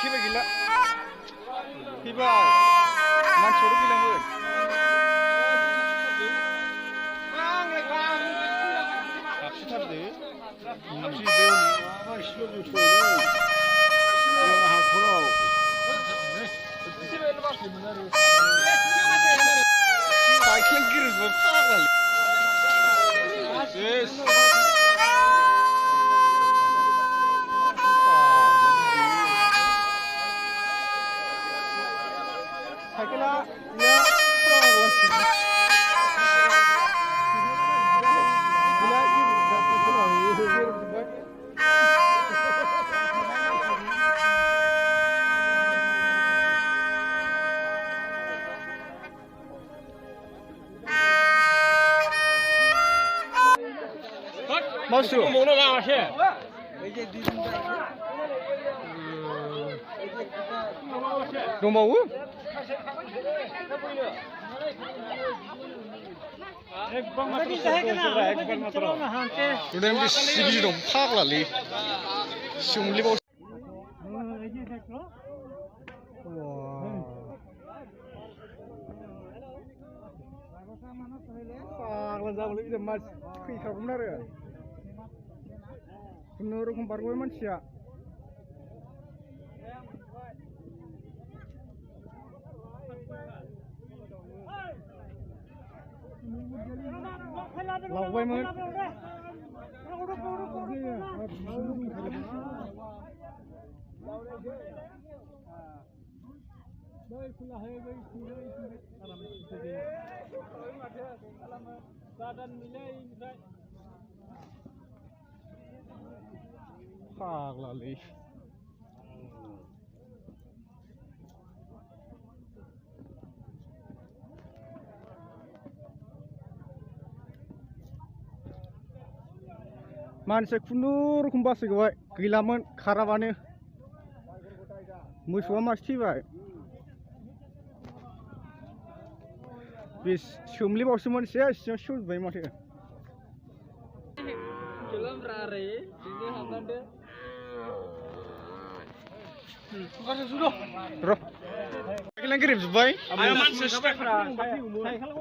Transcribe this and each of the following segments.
Kiba gila. Kiba. Mansur gila mur. Kapsi tar de. Kapsi beuni. Ama işlo düştü. Ya ha khoro. Cycling giriz bu pagal. Yes. Sakila ya masuk mana bang Asyik dongbawo udah mesti sibuk dong pak lali sumli bos pak lanjut lagi deh mas kau benar ya benar kumpar gue manusia Lawai mah. Pak lali. Manusia kunur kumbas gawai gilaman karawane musuh masti baik bis sumli bos manusia syul baik mati film rare ini hamdan deh kasih sudah roh gilang kirim baik ayo manusia spek saya kalau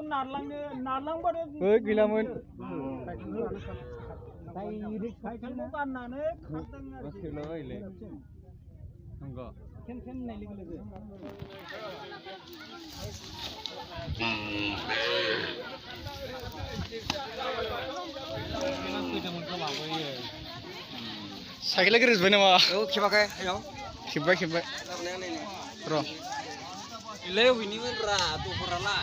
narlang pada gilaman Saya kan bukan nanek, masih lagi le, enggak. Kem naik lagi. Saya lagi res bina mah. Oh, siapa kaya? Ayo. Siapa? Roh. Ileu ini merah, tu perala.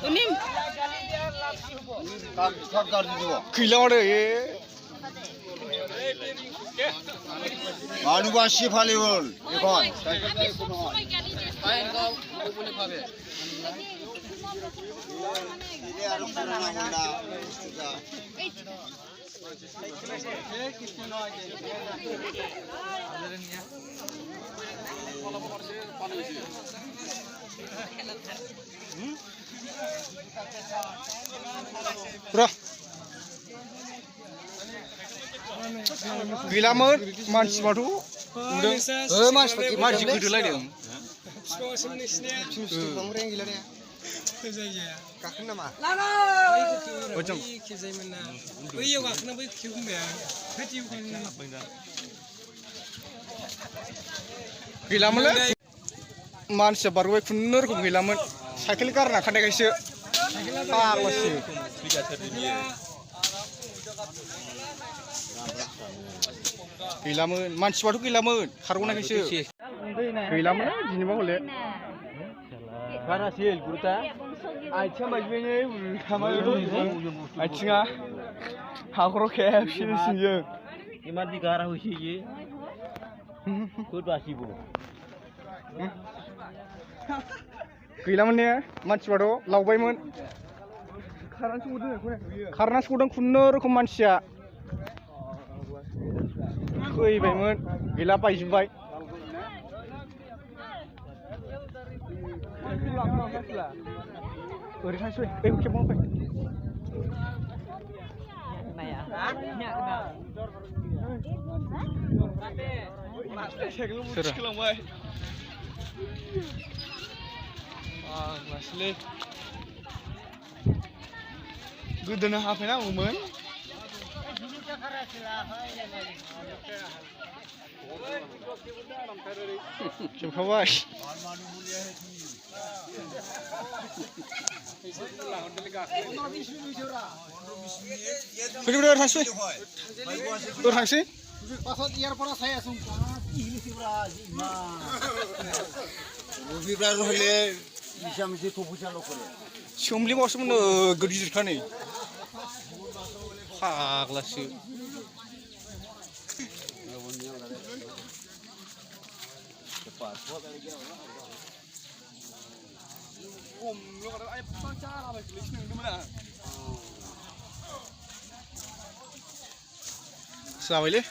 Unim. Kilau ada ye. Manusia sifalibul, ikon. Paling kau boleh pakai. Ini harus pernah Honda. Bro, gila banget, manis baru. Udah, mas gede lagi dong. Kakak nama? Ocong. Gila mana? Manusia baru bener kok gila man. Sakil karena kan guys ya. Awas sih. Gila man, manusia baru gila man. Haruna guys ya. Gila mana? Jadi mau boleh. Karena sih kurta. Aicam bajunya sama itu. Aicingah. Aku kayak sini sini. Iman di garah usi ye. Kut basibu. गैलामोन ने मानसिफ्राथ' लावबायमोन खारना सौदों खुनुरुखुम मानसिया फैबायमोन गैला बायजोब्बाय ओरै थांसै खेबबाव फै सोर Masih godono haफैनांगौमोन खेबखाबाय फैदो थांसै Pasal earphone saya sumpah English beras Vibrar hole bisa mesti topusan lokal सोमलि मावसोमोन गिदिरखा नै फाग्लासो जाबायलै